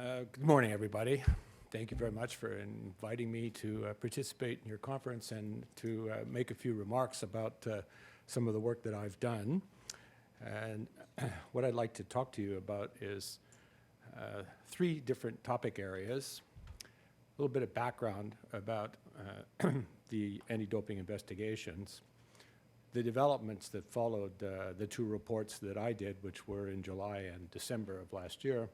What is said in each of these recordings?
Good morning, everybody. Thank you very much for inviting me to participate in your conference and to make a few remarks about some of the work that I've done. And what I'd like to talk to you about is three different topic areas, a little bit of background about the anti-doping investigations, the developments that followed the two reports that I did, which were in July and December of last year.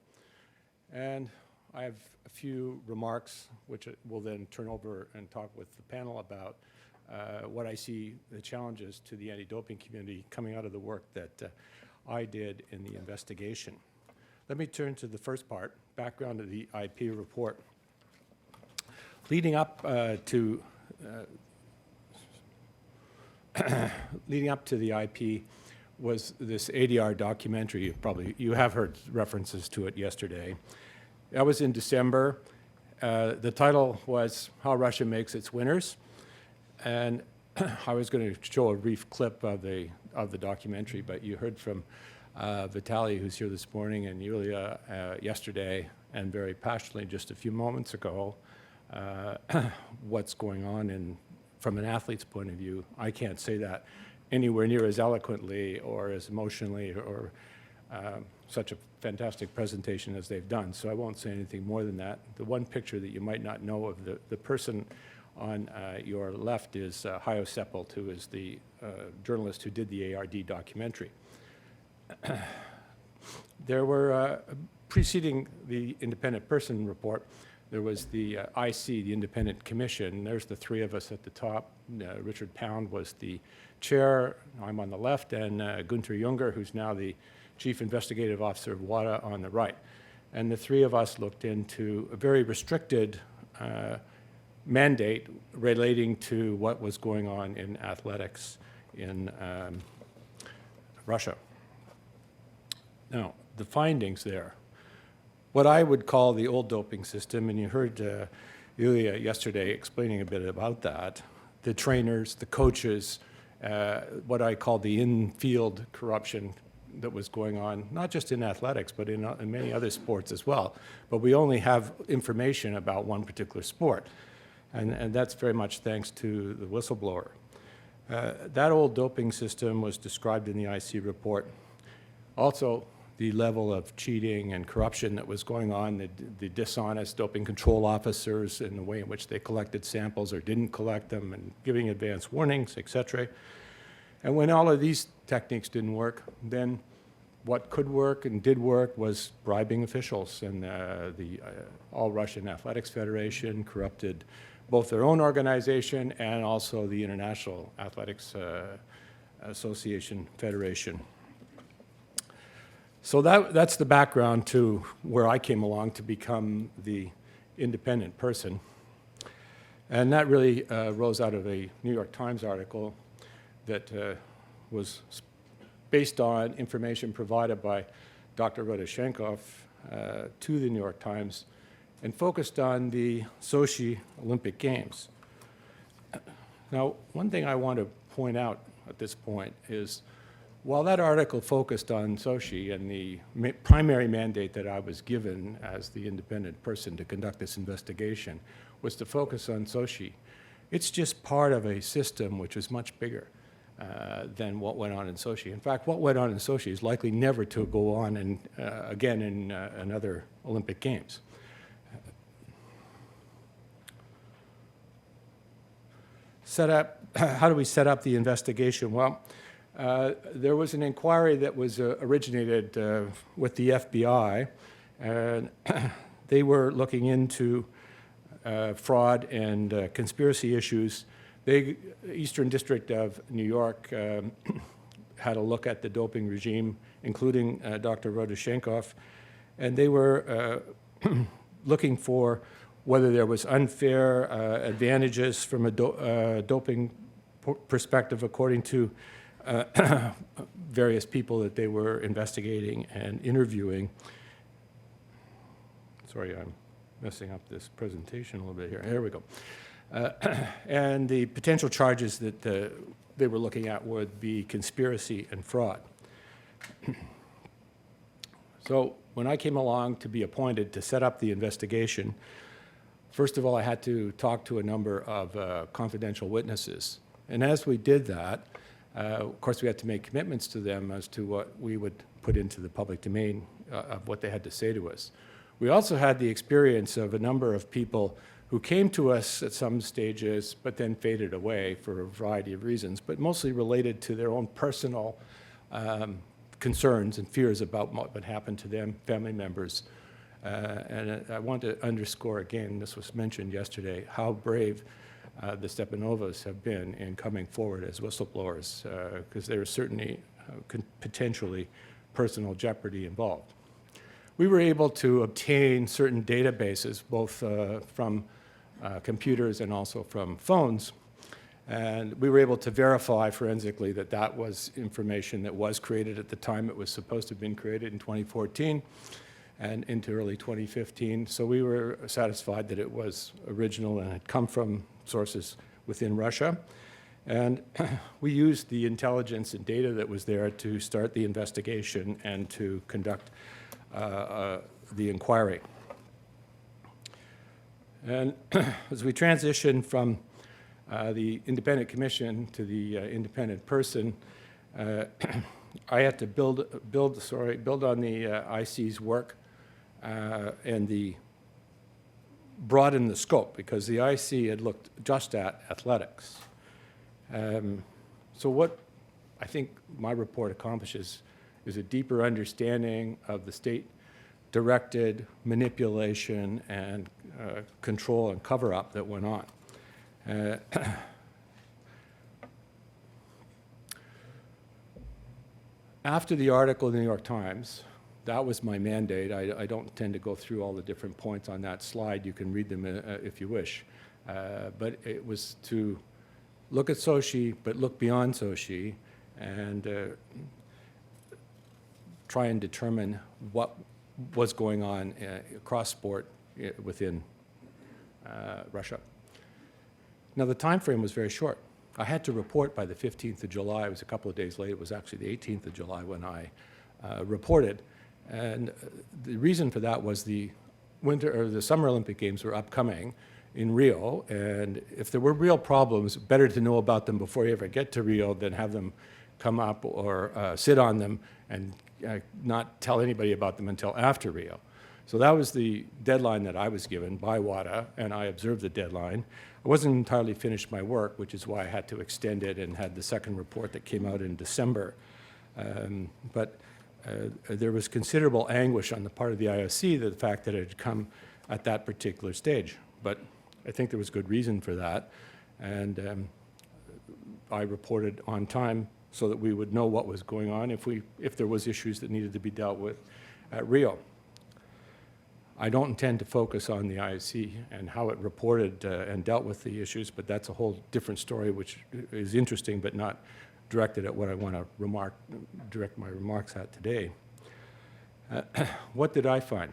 And I have a few remarks, which we'll then turn over and talk with the panel about what I see the challenges to the anti-doping community coming out of the work that I did in the investigation. Let me turn to the first part, background of the IP report. Leading up to the IP was this ADR documentary. You have heard references to it yesterday. That was in December. The title was How Russia Makes Its Winners. And I was going to show a brief clip of the documentary, but you heard from Vitaly, who's here this morning, and Yulia yesterday, and very passionately just a few moments ago, what's going on from an athlete's point of view. I can't say that anywhere near as eloquently or as emotionally or such a fantastic presentation as they've done, so I won't say anything more than that. The one picture that you might not know of the person on your left is Hayo Seppelt, who is the journalist who did the ARD documentary. There were, preceding the independent person report, there was the IC, the Independent Commission. There's the three of us at the top. Richard Pound was the chair. I'm on the left, and Gunther Junger, who's now the Chief Investigative Officer of WADA, on the right. And the three of us looked into a very restricted mandate relating to what was going on in athletics in Russia. Now, the findings there. What I would call the old doping system, and you heard Yulia yesterday explaining a bit about that, the trainers, the coaches, what I call the in-field corruption that was going on, not just in athletics, but in many other sports as well. But we only have information about one particular sport, and that's very much thanks to the whistleblower. That old doping system was described in the IC report. Also, the level of cheating and corruption that was going on, the dishonest doping control officers and the way in which they collected samples or didn't collect them and giving advance warnings, et cetera. And when all of these techniques didn't work, then what could work and did work was bribing officials. And the All-Russian Athletics Federation corrupted both their own organization and also the International Athletics Association Federation. So that's the background to where I came along to become the independent person. And that really rose out of a New York Times article that was based on information provided by Dr. Rodashenkov to the New York Times and focused on the Sochi Olympic Games. Now, one thing I want to point out at this point is, while that article focused on Sochi and the primary mandate that I was given as the independent person to conduct this investigation was to focus on Sochi, it's just part of a system which is much bigger than what went on in Sochi. In fact, what went on in Sochi is likely never to go on again in another Olympic Games. How do we set up the investigation? Well, there was an inquiry that was originated with the FBI, and they were looking into fraud and conspiracy issues. The Eastern District of New York had a look at the doping regime, including Dr. Rodashenkov, and they were looking for whether there was unfair advantages from a doping perspective according to various people that they were investigating and interviewing. Sorry, I'm messing up this presentation a little bit here. Here we go. And the potential charges that they were looking at would be conspiracy and fraud. So when I came along to be appointed to set up the investigation, first of all, I had to talk to a number of confidential witnesses. And as we did that, of course, we had to make commitments to them as to what we would put into the public domain of what they had to say to us. We also had the experience of a number of people who came to us at some stages, but then faded away for a variety of reasons, but mostly related to their own personal concerns and fears about what would happen to them, family members. And I want to underscore again, this was mentioned yesterday, how brave the Stepanovas have been in coming forward as whistleblowers, because there is certainly potentially personal jeopardy involved. We were able to obtain certain databases, both from computers and also from phones, and we were able to verify forensically that that was information that was created at the time it was supposed to have been created in 2014 and into early 2015. So we were satisfied that it was original and had come from sources within Russia. And we used the intelligence and data that was there to start the investigation and to conduct the inquiry. And as we transitioned from the independent commission to the independent person, I had to build on the IC's work and broaden the scope, because the IC had looked just at athletics. So what I think my report accomplishes is a deeper understanding of the state-directed manipulation and control and cover-up that went on. After the article in the New York Times, that was my mandate. I don't tend to go through all the different points on that slide. You can read them if you wish. But it was to look at Sochi, but look beyond Sochi, and try and determine what was going on across sport within Russia. Now, the time frame was very short. I had to report by the 15th of July. It was a couple of days late. It was actually the 18th of July when I reported. And the reason for that was the Summer Olympic Games were upcoming in Rio, and if there were real problems, better to know about them before you ever get to Rio than have them come up or sit on them and not tell anybody about them until after Rio. So that was the deadline that I was given by WADA, and I observed the deadline. I wasn't entirely finished my work, which is why I had to extend it and had the second report that came out in December. But there was considerable anguish on the part of the IOC, the fact that it had come at that particular stage. But I think there was good reason for that. And I reported on time so that we would know what was going on if there was issues that needed to be dealt with at Rio. I don't intend to focus on the IOC and how it reported and dealt with the issues, but that's a whole different story, which is interesting but not directed at what I want to direct my remarks at today. What did I find?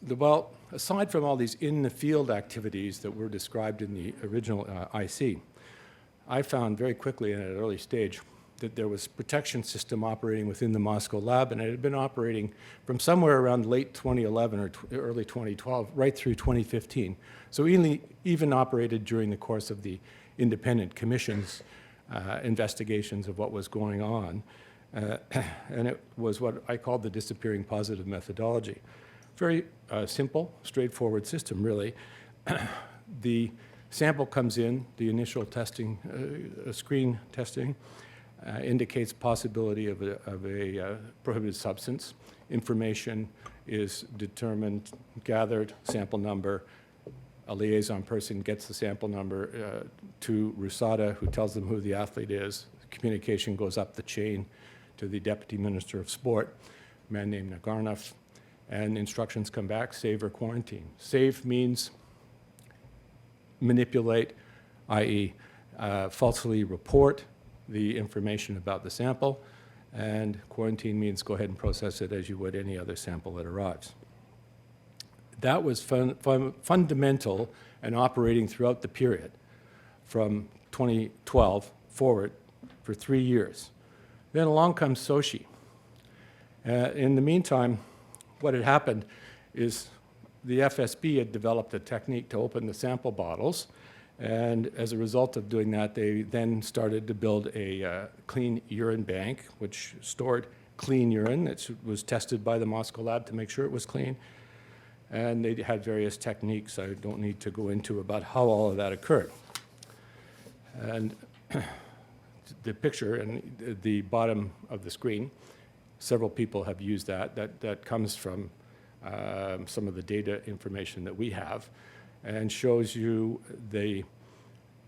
Well, aside from all these in-the-field activities that were described in the original IC, I found very quickly and at an early stage that there was a protection system operating within the Moscow lab, and it had been operating from somewhere around late 2011 or early 2012 right through 2015. So even operated during the course of the independent commission's investigations of what was going on. And it was what I called the disappearing positive methodology. Very simple, straightforward system, really. The sample comes in, the initial testing, screen testing, indicates possibility of a prohibited substance. Information is determined, gathered, sample number. A liaison person gets the sample number to RUSADA, who tells them who the athlete is. Communication goes up the chain to the Deputy Minister of Sport, a man named Nagarnov, and instructions come back, save or quarantine. Save means manipulate, i.e. Falsely report the information about the sample, and quarantine means go ahead and process it as you would any other sample that arrives. That was fundamental and operating throughout the period from 2012 forward for 3 years. Then along comes Sochi, In the meantime, what had happened is the FSB had developed a technique to open the sample bottles, and as a result of doing that, they then started to build a clean urine bank, which stored clean urine that was tested by the Moscow lab to make sure it was clean. And they had various techniques I don't need to go into about how all of that occurred. And the picture in the bottom of the screen, several people have used that. That comes from some of the data information that we have, and shows you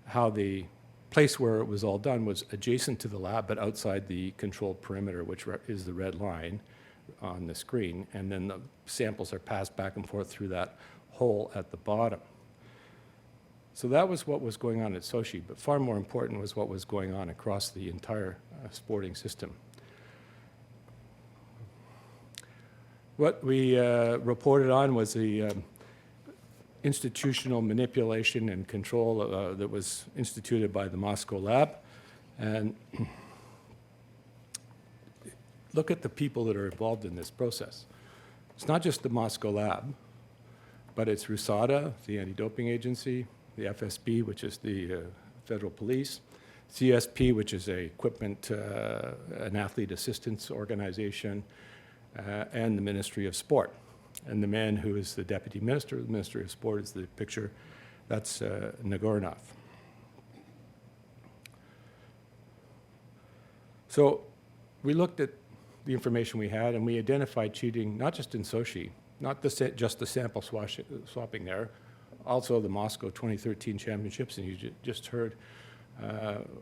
how the place where it was all done was adjacent to the lab, but outside the controlled perimeter, which is the red line on the screen, and then the samples are passed back and forth through that hole at the bottom. So that was what was going on at Sochi, but far more important was what was going on across the entire sporting system. What we reported on was the institutional manipulation and control that was instituted by the Moscow lab. And look at the people that are involved in this process. It's not just the Moscow lab, but it's RUSADA, the anti-doping agency, the FSB, which is the federal police, CSP, which is an athlete assistance organization, and the Ministry of Sport. And the man who is the deputy minister of the Ministry of Sport is the picture. That's Nagornov. So we looked at the information we had, and we identified cheating not just in Sochi, not just the sample swapping there, also the Moscow 2013 championships, and you just heard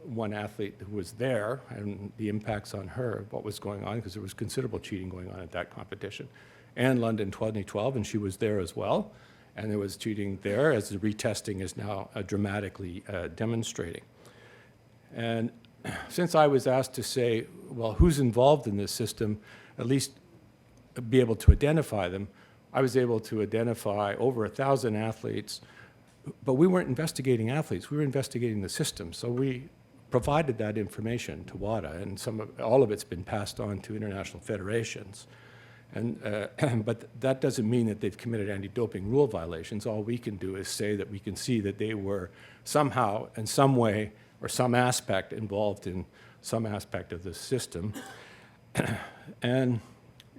one athlete who was there and the impacts on her, what was going on, because there was considerable cheating going on at that competition. And London 2012, and she was there as well, and there was cheating there, as the retesting is now dramatically demonstrating. And since I was asked to say, well, who's involved in this system, at least be able to identify them, I was able to identify over 1,000 athletes, but we weren't investigating athletes, we were investigating the system. So we provided that information to WADA, and all of it's been passed on to international federations. And, but that doesn't mean that they've committed anti-doping rule violations. All we can do is say that we can see that they were somehow, in some way, or some aspect involved in some aspect of the system. And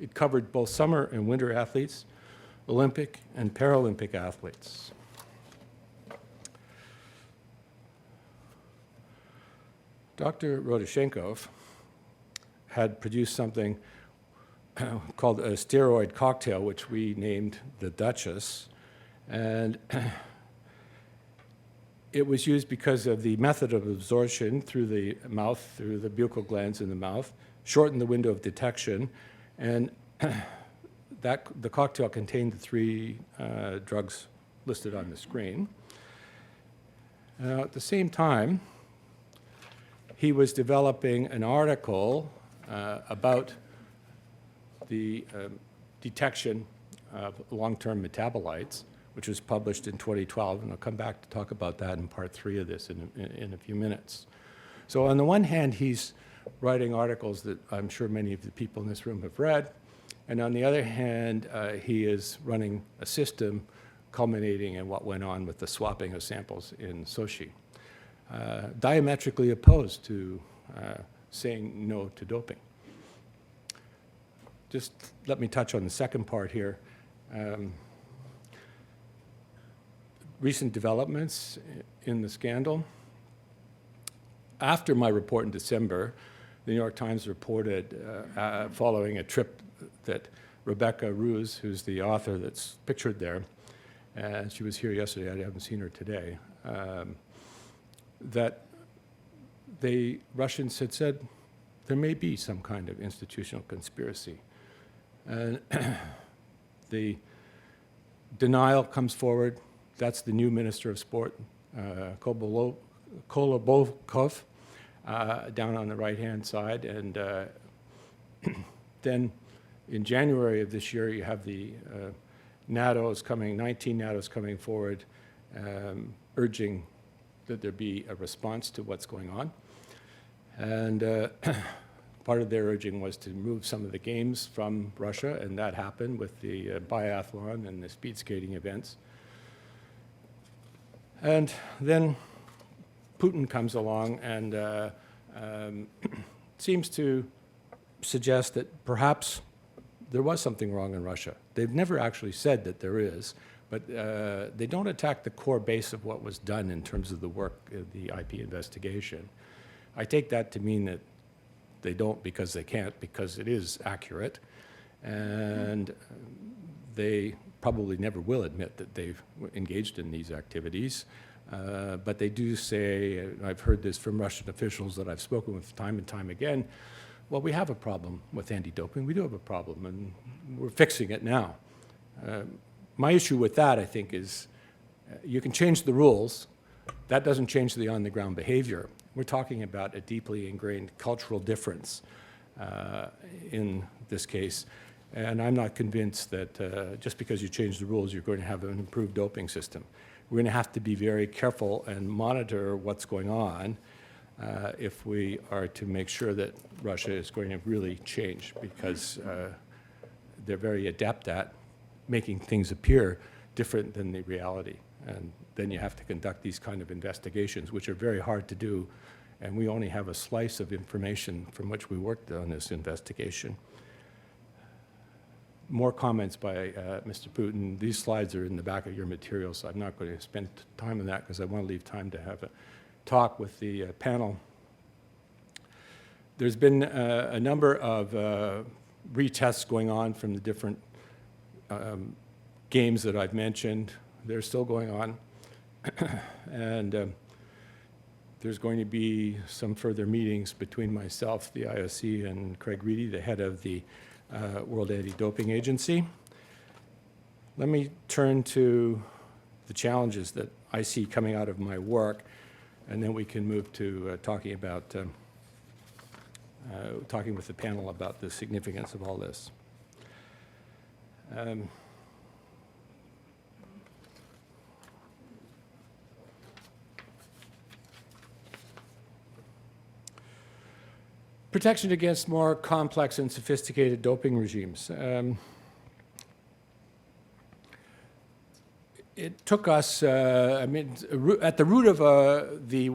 it covered both summer and winter athletes, Olympic and Paralympic athletes. Dr. Rodoshenkov had produced something called a steroid cocktail, which we named the Duchess. And it was used because of the method of absorption through the mouth, through the buccal glands in the mouth, shortened the window of detection, and the cocktail contained the three drugs listed on the screen. At the same time, he was developing an article about the detection of long-term metabolites, which was published in 2012, and I'll come back to talk about that in part 3 of this in a few minutes. So on the one hand, he's writing articles that I'm sure many of the people in this room have read, and on the other hand, he is running a system culminating in what went on with the swapping of samples in Sochi. Diametrically opposed to saying no to doping. Just let me touch on the second part here. Recent developments in the scandal. After my report in December, the New York Times reported, following a trip that Rebecca Ruse, who's the author that's pictured there, and she was here yesterday, I haven't seen her today, that the Russians had said there may be some kind of institutional conspiracy. And the denial comes forward. That's the new Minister of Sport, Kolobokov, down on the right-hand side. And then in January of this year, you have the NATO's coming, 19 NATO's coming forward, urging that there be a response to what's going on. And part of their urging was to move some of the games from Russia, and that happened with the biathlon and the speed skating events. And then Putin comes along and seems to suggest that perhaps there was something wrong in Russia. They've never actually said that there is, but they don't attack the core base of what was done in terms of the work of the IP investigation. I take that to mean that they don't because they can't, because it is accurate, and they probably never will admit that they've engaged in these activities. But they do say, and I've heard this from Russian officials that I've spoken with time and time again, well, we have a problem with anti-doping. We do have a problem, and we're fixing it now. My issue with that, I think, is you can change the rules. That doesn't change the on-the-ground behavior. We're talking about a deeply ingrained cultural difference in this case. And I'm not convinced that just because you change the rules, you're going to have an improved doping system. We're going to have to be very careful and monitor what's going on if we are to make sure that Russia is going to really change, because they're very adept at making things appear different than the reality. And then you have to conduct these kind of investigations, which are very hard to do. And we only have a slice of information from which we worked on this investigation. More comments by Mr. Putin. These slides are in the back of your material, so I'm not going to spend time on that because I want to leave time to have a talk with the panel. There's been a number of retests going on from the different games that I've mentioned. They're still going on. And there's going to be some further meetings between myself, the IOC, and Craig Reedy, the head of the World Anti-Doping Agency. Let me turn to the challenges that I see coming out of my work, and then we can move to talking with the panel about the significance of all this. Protection against more complex and sophisticated doping regimes. It took us, at the root of the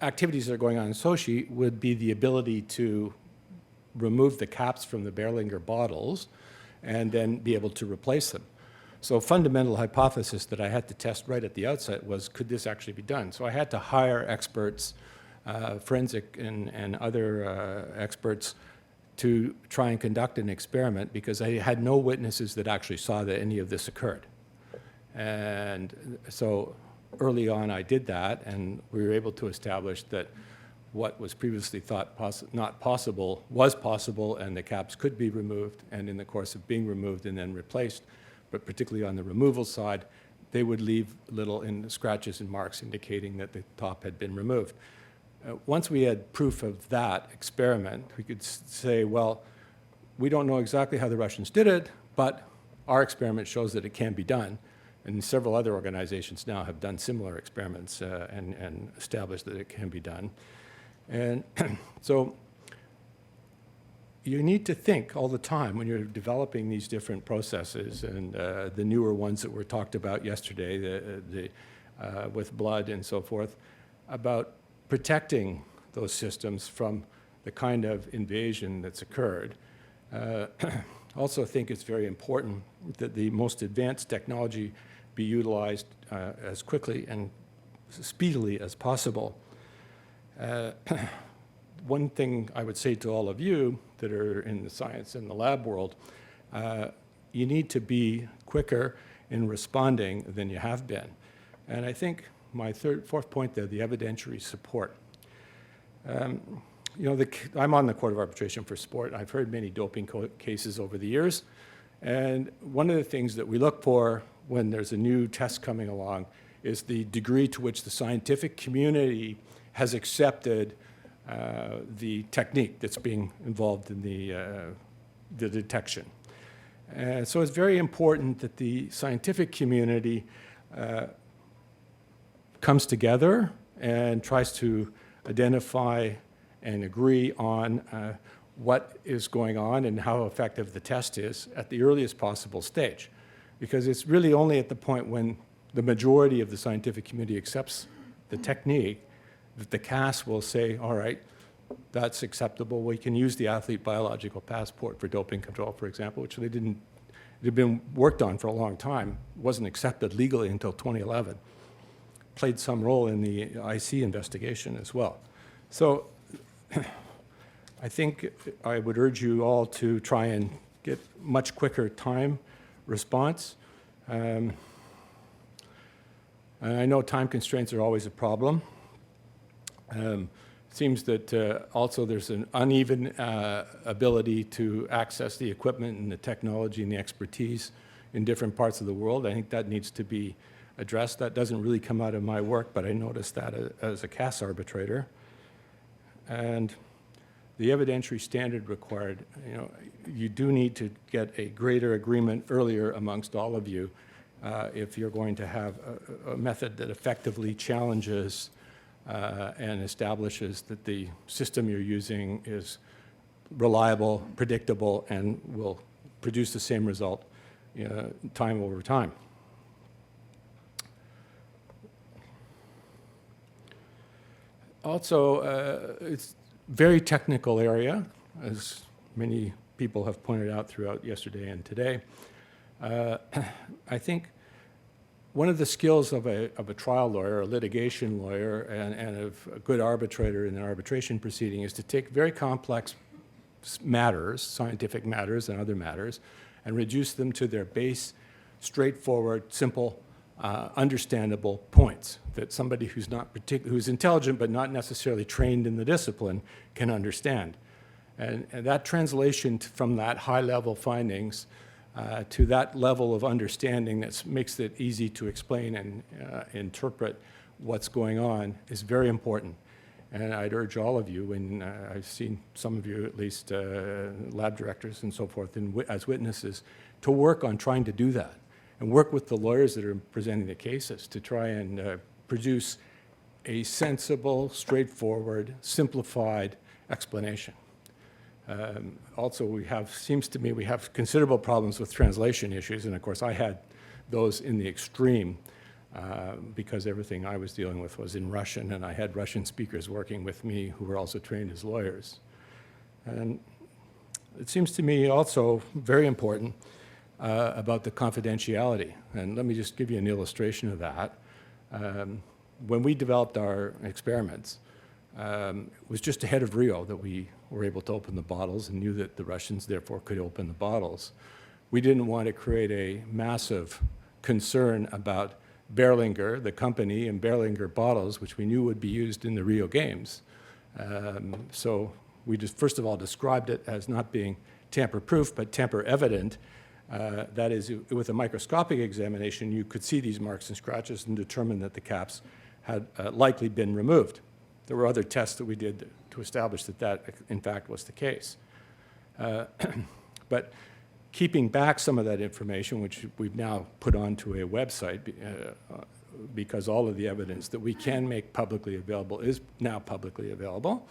activities that are going on in Sochi would be the ability to remove the caps from the Berlinger bottles and then be able to replace them. So fundamental hypothesis that I had to test right at the outset was, could this actually be done? So I had to hire experts, forensic and other experts, to try and conduct an experiment, because I had no witnesses that actually saw that any of this occurred. And so early on I did that, and we were able to establish that what was previously thought not possible was possible, and the caps could be removed, and in the course of being removed and then replaced, but particularly on the removal side, they would leave little scratches and marks indicating that the top had been removed. Once we had proof of that experiment, we could say, well, we don't know exactly how the Russians did it, but our experiment shows that it can be done. And several other organizations now have done similar experiments and established that it can be done. And so you need to think all the time when you're developing these different processes, and the newer ones that were talked about yesterday, with blood and so forth, about protecting those systems from the kind of invasion that's occurred. Also think it's very important that the most advanced technology be utilized as quickly and speedily as possible. One thing I would say to all of you that are in the science and the lab world, you need to be quicker in responding than you have been. And I think my fourth point there, the evidentiary support. I'm on the Court of Arbitration for Sport. I've heard many doping cases over the years. And one of the things that we look for when there's a new test coming along is the degree to which the scientific community has accepted the technique that's being involved in the detection. And so it's very important that the scientific community comes together and tries to identify and agree on what is going on and how effective the test is at the earliest possible stage. Because it's really only at the point when the majority of the scientific community accepts the technique that the CAS will say, all right, that's acceptable. We can use the athlete biological passport for doping control, for example, which it had been worked on for a long time, wasn't accepted legally until 2011. Played some role in the IC investigation as well. So I think I would urge you all to try and get much quicker time response. And I know time constraints are always a problem. It seems that also there's an uneven ability to access the equipment and the technology and the expertise in different parts of the world. I think that needs to be addressed. That doesn't really come out of my work, but I noticed that as a CAS arbitrator. And the evidentiary standard required, you do need to get a greater agreement earlier amongst all of you if you're going to have a method that effectively challenges and establishes that the system you're using is reliable, predictable, and will produce the same result time over time. Also, it's a very technical area, as many people have pointed out throughout yesterday and today. I think one of the skills of a trial lawyer, a litigation lawyer, and of a good arbitrator in an arbitration proceeding is to take very complex matters, scientific matters and other matters, and reduce them to their base, straightforward, simple, understandable points that somebody who's intelligent but not necessarily trained in the discipline can understand. And that translation from that high-level findings to that level of understanding that makes it easy to explain and interpret what's going on is very important. And I'd urge all of you, and I've seen some of you at least, lab directors and so forth, as witnesses, to work on trying to do that and work with the lawyers that are presenting the cases to try and produce a sensible, straightforward, simplified explanation. Also, seems to me we have considerable problems with translation issues, and of course I had those in the extreme because everything I was dealing with was in Russian, and I had Russian speakers working with me who were also trained as lawyers. And it seems to me also very important about the confidentiality, and let me just give you an illustration of that. When we developed our experiments, it was just ahead of Rio that we were able to open the bottles and knew that the Russians therefore could open the bottles. We didn't want to create a massive concern about Berlinger, the company, and Berlinger bottles, which we knew would be used in the Rio Games. So we just first of all described it as not being tamper-proof, but tamper-evident. That is, with a microscopic examination, you could see these marks and scratches and determine that the caps had likely been removed. There were other tests that we did to establish that that, in fact, was the case. But keeping back some of that information, which we've now put onto a website, because all of the evidence that we can make publicly available is now publicly available,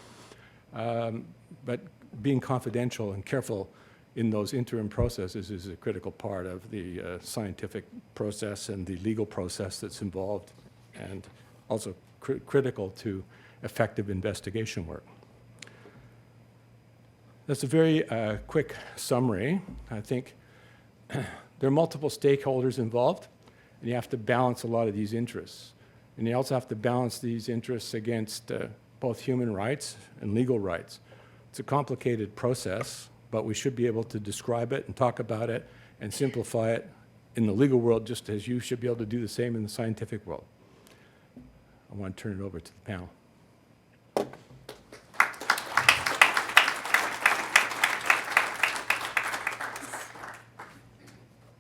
but being confidential and careful in those interim processes is a critical part of the scientific process and the legal process that's involved, and also critical to effective investigation work. That's a very quick summary. I think there are multiple stakeholders involved, and you have to balance a lot of these interests. And you also have to balance these interests against both human rights and legal rights. It's a complicated process, but we should be able to describe it and talk about it and simplify it in the legal world, just as you should be able to do the same in the scientific world. I want to turn it over to the panel.